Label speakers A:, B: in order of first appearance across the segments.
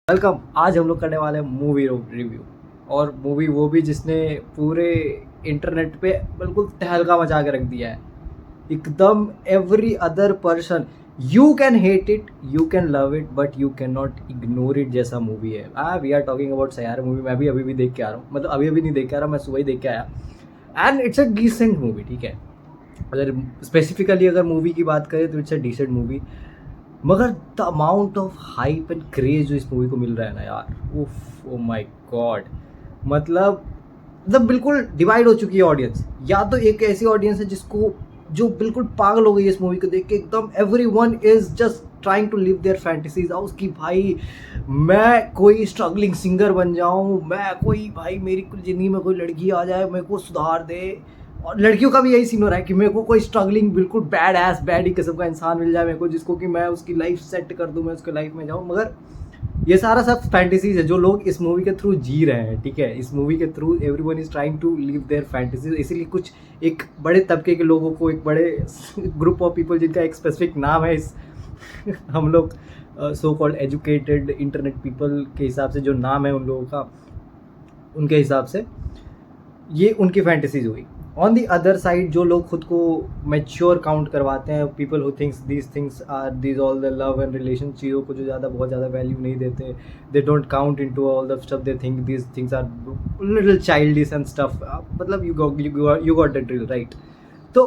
A: Welcome. आज हम लोग करने वाले हैं मूवी रिव्यू। और मूवी वो भी जिसने पूरे इंटरनेट पे बिल्कुल तहलका मचा के रख दिया है एकदम। Every other person, you can hate it, you can love it, but you can not ignore it जैसा मूवी है। We are talking about Saiyaara movie. मैं भी अभी देख के आ रहा हूँ, मतलब अभी नहीं देख के आ रहा, मैं सुबह ही देख के आया। And it's a decent movie, ठीक है। अगर स्पेसिफिकली अगर मूवी की बात करें तो इट्स अ डिसेंट मूवी। मगर the amount of hype and craze जो इस मूवी को मिल रहा है ना यार, उफ, ओ माय गॉड। मतलब बिल्कुल डिवाइड हो चुकी है ऑडियंस। या तो एक ऐसी ऑडियंस है जिसको जो बिल्कुल पागल हो गई है इस मूवी को देख के, एकदम everyone is just trying to live their fantasies house की भाई मैं कोई स्ट्रगलिंग सिंगर बन जाऊं, मैं कोई भाई मेरी ज़िंदगी में कोई लड़की आ जाए मेरे को सुधार दे। और लड़कियों का भी यही सीन हो रहा है कि मेरे को कोई स्ट्रगलिंग बिल्कुल बैड ही किस्म का इंसान मिल जाए मेरे को, जिसको कि मैं उसकी लाइफ सेट कर दूं, मैं उसके लाइफ में जाऊं। मगर ये सारा सब फैंटेसीज है जो लोग इस मूवी के थ्रू जी रहे हैं, ठीक है। इस मूवी के through everyone is trying to live their fantasies. इसीलिए कुछ एक बड़े तबके के लोगों को, एक बड़े ग्रुप ऑफ पीपल जिनका एक स्पेसिफिक नाम है इस हम लोग so called educated internet people के हिसाब से जो नाम है उन लोगों का, उनके हिसाब से ये उनकी फैंटेसीज हुई। ऑन दी अदर साइड जो लोग खुद को मैच्योर काउंट करवाते हैं, people who thinks these things are these all the love and relation चीज़ों को जो बहुत ज़्यादा वैल्यू नहीं देते, they don't count in to all the stuff, they think these things are little childish and stuff. मतलब you got the drill, right. तो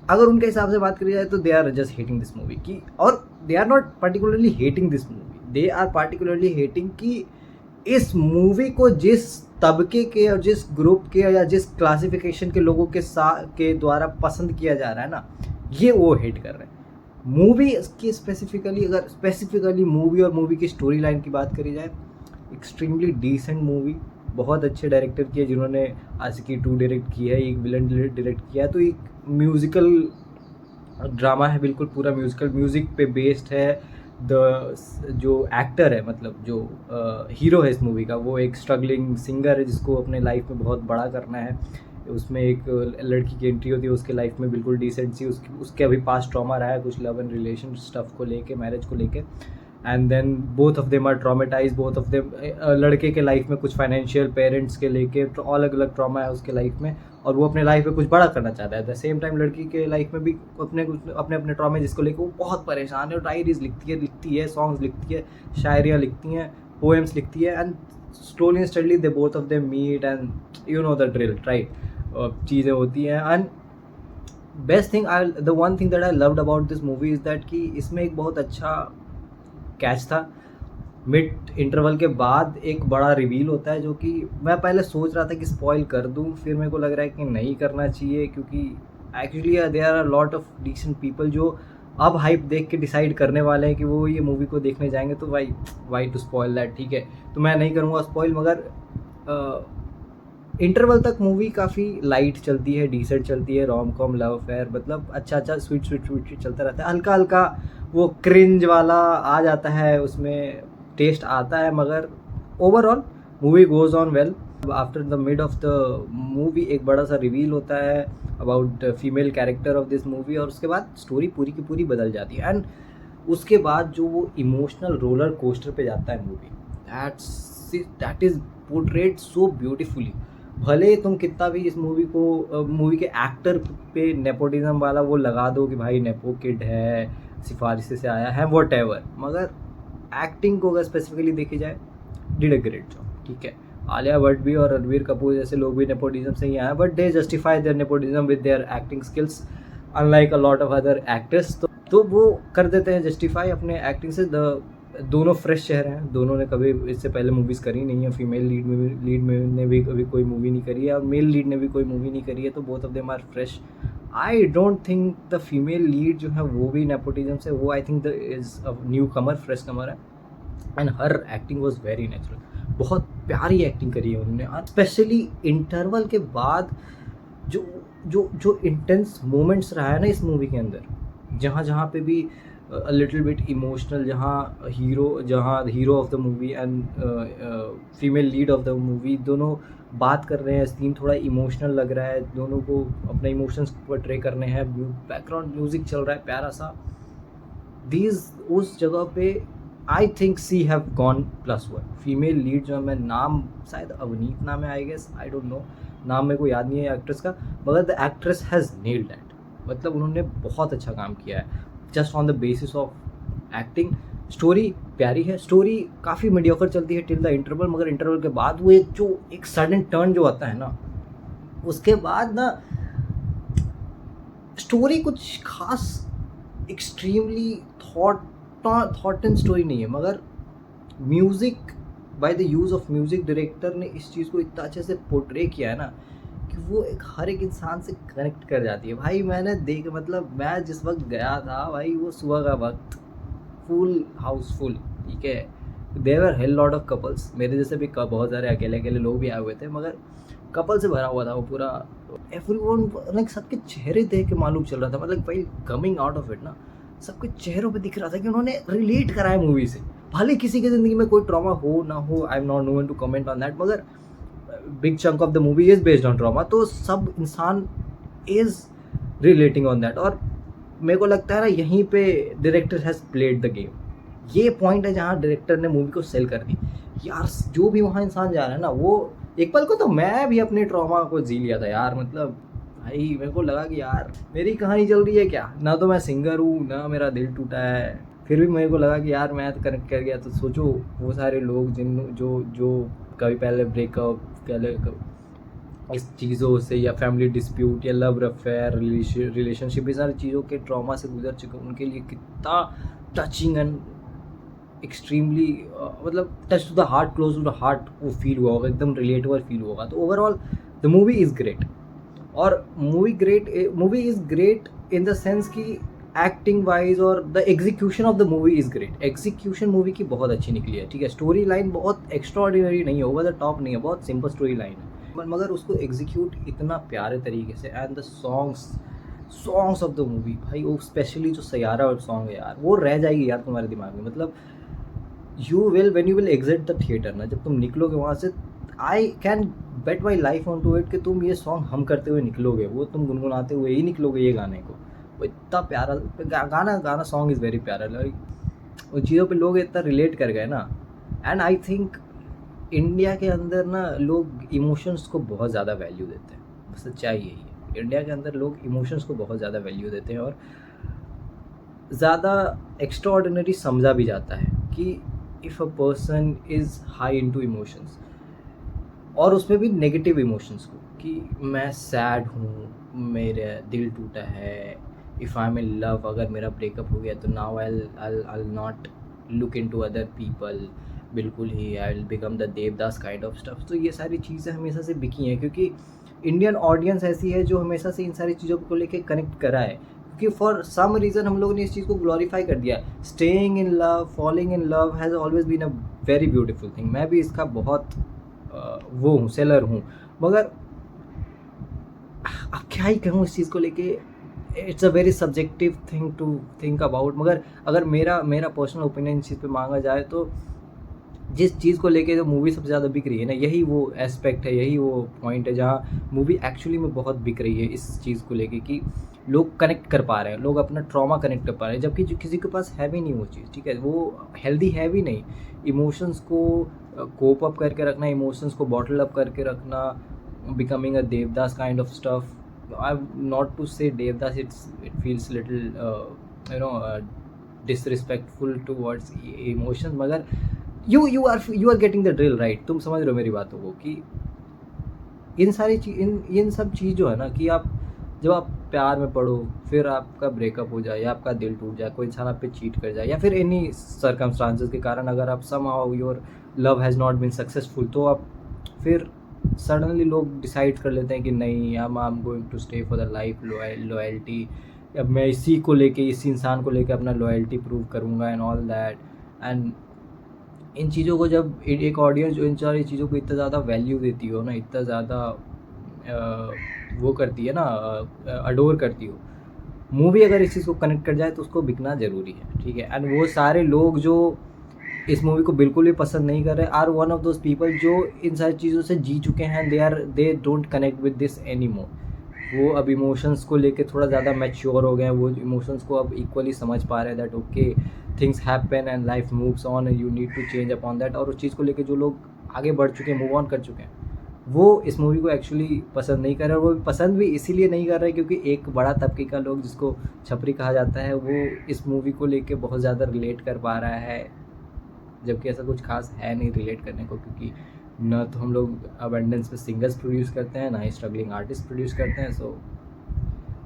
A: अगर उनके हिसाब से बात करी जाए तो they are just hating this movie की। और they are not particularly hating this movie, they are particularly hating कि इस मूवी को जिस तबके के और जिस ग्रुप के या जिस क्लासिफिकेशन के लोगों के द्वारा पसंद किया जा रहा है ना, ये वो हेट कर रहे हैं। मूवी की स्पेसिफिकली मूवी और मूवी की स्टोरी लाइन की बात करी जाए, एक्सट्रीमली डिसेंट मूवी। बहुत अच्छे डायरेक्टर की है जिन्होंने आशिकी 2 डायरेक्ट की है, एक विलन डायरेक्ट किया है। तो एक म्यूज़िकल ड्रामा है, बिल्कुल पूरा म्यूज़िक पे बेस्ड है। जो एक्टर है, मतलब जो हीरो है इस मूवी का, वो एक स्ट्रगलिंग सिंगर है जिसको अपने लाइफ में बहुत बड़ा करना है। उसमें एक लड़की की एंट्री होती है उसके लाइफ में, बिल्कुल डिसेंट सी। उसके अभी पास ट्रॉमा रहा है कुछ लव एंड रिलेशन स्टफ को लेके, मैरिज को लेके। And then both of them are traumatize, both of them. लड़के के लाइफ में कुछ फाइनेंशियल पेरेंट्स के लेके तो अलग अलग ट्रॉमा है उसके लाइफ में, और वो अपने लाइफ में कुछ बड़ा करना चाहता है। एट द सेम टाइम लड़की के लाइफ में भी अपने अपने ट्रॉमे जिसको लेकर वो बहुत परेशान है। डायरीज लिखती है, सॉन्ग्स लिखती है, शायरियाँ लिखती हैं, पोएम्स लिखती है। And slowly and steadily they both of them meet and you know the drill, right. चीज़ें होती हैं। And best thing the one thing that I loved about this movie is that कि इसमें एक बहुत अच्छा कैच था। मिड इंटरवल के बाद एक बड़ा रिवील होता है जो कि मैं पहले सोच रहा था कि स्पॉइल कर दूं, फिर मेरे को लग रहा है कि नहीं करना चाहिए, क्योंकि actually there are lot of decent people जो अब हाइप देख के डिसाइड करने वाले हैं कि वो ये मूवी को देखने जाएंगे। तो वाई टू स्पॉइल दैट, ठीक है। तो मैं नहीं करूँगा स्पॉइल। मगर इंटरवल तक मूवी काफ़ी लाइट चलती है, डिसेंट चलती है, रोम कॉम लव अफेयर, मतलब अच्छा स्वीट चलता रहता है। हल्का हल्का वो क्रिंज वाला आ जाता है, उसमें टेस्ट आता है। मगर overall movie goes on well. After the mid of the movie एक बड़ा सा रिवील होता है about female character of this movie, और उसके बाद स्टोरी पूरी की पूरी बदल जाती है। एंड उसके बाद जो वो इमोशनल रोलर कोस्टर पे जाता है movie, that is portrait so beautifully. भले तुम कितना भी इस मूवी के एक्टर पे नेपोटिज्म वाला वो लगा दो कि भाई नेपो किड है, सिफारिश से आया है, वॉट एवर, मगर एक्टिंग को अगर स्पेसिफिकली देखी जाए, डिड अ ग्रेट जॉब, ठीक है। आलिया भट्ट भी और रणवीर कपूर जैसे लोग भी नेपोटिज्म से ही आए, but they justify their nepotism with their acting skills, unlike a lot of other actors. तो वो कर देते हैं जस्टिफाई अपने एक्टिंग से। दोनों फ्रेश चेहरे हैं, दोनों ने कभी इससे पहले मूवीज़ करी नहीं है। फीमेल लीड में ने भी कभी कोई मूवी नहीं करी है, और मेल लीड ने भी कोई मूवी नहीं करी है। तो both of them are fresh. I don't think the female lead जो है वो भी नेपोटिज्म से, वो I think the is a new comer, fresh comer है। And her acting was very natural, बहुत प्यारी एक्टिंग करी है उन्होंने। स्पेशली इंटरवल के बाद जो जो जो इंटेंस मोमेंट्स रहा है ना इस मूवी के अंदर, जहाँ जहाँ पे भी लिटिल बिट इमोशनल, जहाँ hero of the movie and female lead of the movie दोनों बात कर रहे हैं, सीन थोड़ा इमोशनल लग रहा है, दोनों को अपने इमोशंस पोर्ट्रे करने हैं, बैकग्राउंड म्यूज़िक चल रहा है प्यारा सा। उस जगह पे I think she have gone +1। Female lead जो है, मैं नाम शायद अवनीत नाम है, I guess, I don't know, नाम मेरे को याद नहीं है एक्ट्रेस का, मगर the actress has nailed that. मतलब उन्होंने बहुत अच्छा काम किया है just on the basis of acting. Story प्यारी है, स्टोरी काफ़ी मीडियोकर चलती है टिल द इंटरवल, मगर इंटरवल के बाद वो एक सडन टर्न जो आता है ना, उसके बाद ना स्टोरी कुछ खास एक्सट्रीमली थॉट एंड स्टोरी नहीं है, मगर music, by the use of music director ने इस चीज़ को इतना अच्छे से पोर्ट्रे किया है ना कि वो हर एक इंसान से कनेक्ट कर जाती है भाई। मैंने मतलब मैं जिस वक्त गया था भाई, वो सुबह का वक्त, फुल हाउसफुल, ठीक है, देवर हेल लॉट ऑफ कपल्स, मेरे जैसे भी बहुत सारे अकेले अकेले लोग भी आए हुए थे, मगर कपल से भरा हुआ था वो पूरा। एवरीवन लाइक सबके चेहरे देख के मालूम चल रहा था, मतलब भाई कमिंग आउट ऑफ इट ना, सबके चेहरों पे दिख रहा था कि उन्होंने रिलेट करा है मूवी से। भले किसी की ज़िंदगी में कोई ट्रॉमा हो ना हो, I am not knowing to comment on that, मगर big chunk of the movie is based on trauma, तो सब इंसान इज़ रिलेटिंग ऑन दैट। और मेरे को लगता है ना, यहीं पे director has played the game. ये पॉइंट है जहाँ डायरेक्टर ने मूवी को सेल कर दी यार। जो भी वहाँ इंसान जा रहा है ना, वो एक पल को तो मैं भी अपने ट्रॉमा को जी लिया था यार। मतलब भाई मेरे को लगा कि यार मेरी कहानी चल रही है क्या, ना तो मैं सिंगर हूँ, ना मेरा दिल टूटा है, फिर भी मेरे को लगा कि यार मैं तो कनेक्ट कर गया। तो सोचो वो सारे लोग जो कभी पहले ब्रेकअप, पहले इस चीज़ों से, या फैमिली डिस्प्यूट, या लव अफेयर, रिलेशनशिप, इस सारी चीज़ों के ट्रॉमा से गुजर चुके, उनके लिए कितना टचिंग एंड एक्सट्रीमली मतलब touch to the heart, close to the heart वो फील हुआ होगा, एकदम रिलेटेबल फील हुआ होगा। तो overall the movie is great. और movie is great in the sense कि एक्टिंग वाइज और the execution of the movie is great. Execution movie की बहुत अच्छी निकली है, ठीक है। स्टोरी लाइन बहुत एक्स्ट्राऑर्डिनरी नहीं है, ओवर द टॉप नहीं है, बहुत सिंपल स्टोरी लाइन है, मगर उसको एग्जीक्यूट इतना प्यारे तरीके से। And the songs of the movie भाई, वो स्पेशली जो सैयारा और सॉन्ग है यार, वो रह जाएगी यार तुम्हारे दिमाग में। मतलब when you will exit the theater ना, जब तुम निकलोगे वहाँ से, I can bet my life on to it कि तुम ये सॉन्ग हम करते हुए निकलोगे, वो तुम गुनगुनाते हुए ही निकलोगे ये गाने को। वो इतना प्यारा गाना सॉन्ग इज़ वेरी प्यारा। लाइक उन चीज़ों पे लोग इतना रिलेट कर गए ना। एंड आई थिंक इंडिया के अंदर ना लोग इमोशंस को बहुत ज़्यादा वैल्यू देते हैं, सच्चाई यही है। इंडिया के अंदर लोग इमोशंस को बहुत ज़्यादा वैल्यू देते हैं, और ज़्यादा एक्स्ट्राऑर्डिनरी समझा भी जाता है कि if a person is high into emotions, और उसमें भी नेगेटिव इमोशंस को, कि मैं सैड हूँ, मेरा दिल टूटा है, if I am in love, अगर मेरा ब्रेकअप हो गया तो now I not look into other people, बिल्कुल ही I will become the Devdas kind of stuff. तो ये सारी चीज़ें हमेशा से बिकी हैं, क्योंकि इंडियन ऑडियंस ऐसी है जो हमेशा से इन सारी चीज़ों को लेके कनेक्ट करा है, क्योंकि फॉर सम रीज़न हम लोगों ने इस चीज़ को ग्लोरीफाई कर दिया। Staying in love, falling in love has always been a very beautiful thing. मैं भी इसका बहुत वो हूँ, सेलर हूँ, मगर अब क्या ही कहूँ इस चीज़ को लेके। It's a very subjective thing to think about. मगर अगर मेरा पर्सनल ओपिनियन इस चीज़ पे मांगा जाए, तो जिस चीज़ को लेके जो मूवी सबसे ज़्यादा बिक रही है ना, यही वो एस्पेक्ट है, यही वो पॉइंट है जहाँ मूवी एक्चुअली में बहुत बिक रही है, इस चीज़ को लेके कि लोग कनेक्ट कर पा रहे हैं, लोग अपना ट्रॉमा कनेक्ट कर पा रहे हैं, जबकि जो किसी के पास है भी नहीं वो चीज़, ठीक है, वो हेल्दी है भी नहीं। इमोशंस को कोप अप करके रखना, इमोशंस को बॉटल अप करके रखना, becoming a Devdas kind of stuff. I not to say Devdas, it feels little disrespectful towards emotions, मगर you are getting the drill right. तुम समझ रहे हो मेरी बातों को, कि इन सारी इन सब चीज़ जो है ना, कि आप जब आप प्यार में पड़ो, फिर आपका ब्रेकअप हो जाए, या आपका दिल टूट जाए, कोई इंसान आप पे चीट कर जाए, या फिर एनी सर्कमस्टांसेस के कारण अगर आप somehow your love has not been successful, तो आप फिर सडनली लोग डिसाइड कर लेते हैं कि नहीं, I am going to stay for the life, loyalty, अब मैं इसी को लेके, इस इंसान को लेके अपना लॉयल्टी प्रूव करूँगा and all that. And in चीज़ों को जब एक ऑडियंस जो इन सारी चीज़ों को इतना ज़्यादा वैल्यू देती हो ना, इतना ज़्यादा वो करती है ना, अडोर करती हो, मूवी अगर इस चीज़ को कनेक्ट कर जाए तो उसको बिकना ज़रूरी है, ठीक है। एंड वो सारे लोग जो इस मूवी को बिल्कुल भी पसंद नहीं कर रहे are one of those people जो इन सारी चीज़ों से जी चुके हैं। They don't connect with this anymore. वो अब इमोशंस को लेके थोड़ा ज़्यादा मैच्योर हो गए हैं, वो इमोशंस को अब इक्वली समझ पा रहे हैं that okay, things happen and life moves on and you need to change upon that. और उस चीज़ को लेके जो लोग आगे बढ़ चुके हैं, मूव ऑन कर चुके हैं, वो इस मूवी को एक्चुअली पसंद नहीं कर रहे। और वो पसंद भी इसीलिए नहीं कर रहे क्योंकि एक बड़ा तबके का लोग जिसको छपरी कहा जाता है, वो इस मूवी को लेके बहुत ज़्यादा रिलेट कर पा रहा है, जबकि ऐसा कुछ खास है नहीं रिलेट करने को, क्योंकि ना तो हम लोग अबेंडेंस पे सिंगर्स प्रोड्यूस करते हैं, ना ही स्ट्रगलिंग आर्टिस्ट प्रोड्यूस करते हैं। So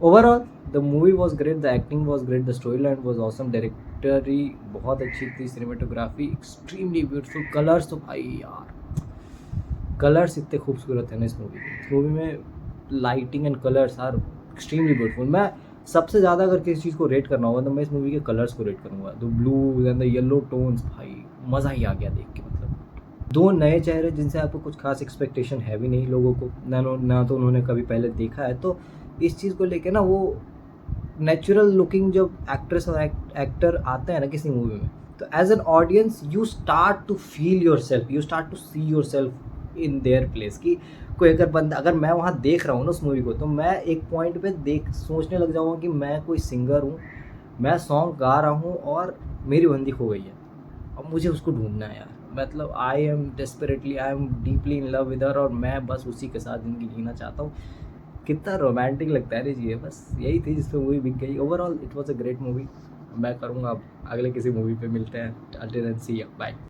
A: overall the movie was great, the acting was great, the story line was awesome, directory बहुत अच्छी थी, सिनेमेटोग्राफी एक्सट्रीमली ब्यूटीफुल, कलर्स तो भाई यार कलर्स इतने खूबसूरत हैं ना इस मूवी में। इस मूवी में lighting and colours are extremely beautiful. मैं सबसे ज़्यादा अगर किसी चीज़ को रेट करना होगा तो मैं इस मूवी के कलर्स को रेट करूँगा। The blue and the yellow tones, भाई मज़ा ही आ गया देख के। मतलब दो नए चेहरे जिनसे आपको कुछ खास एक्सपेक्टेशन है भी नहीं लोगों को, ना तो उन्होंने कभी पहले देखा है, तो इस चीज़ को लेके ना वो नेचुरल लुकिंग जब एक्ट्रेस और एक्टर आते हैं ना किसी मूवी में, तो as an audience you start to feel yourself, you start to see yourself in their place. कि कोई अगर बंदा, अगर मैं वहाँ देख रहा हूँ ना उस मूवी को, तो मैं एक पॉइंट पे सोचने लग जाऊँगा कि मैं कोई सिंगर हूँ, मैं सॉन्ग गा रहा हूँ और मेरी बंदी खो गई है, अब मुझे उसको ढूंढना है यार। मतलब I am desperately, I am deeply in love with her, और मैं बस उसी के साथ ज़िंदगी जीना चाहता हूँ। कितना रोमांटिक लगता है ये, बस यही थी जिस पे मूवी बिक गई। Overall it was a great movie. मैं करूँगा अब अगले किसी मूवी पे मिलते हैं। Till then see you, bye.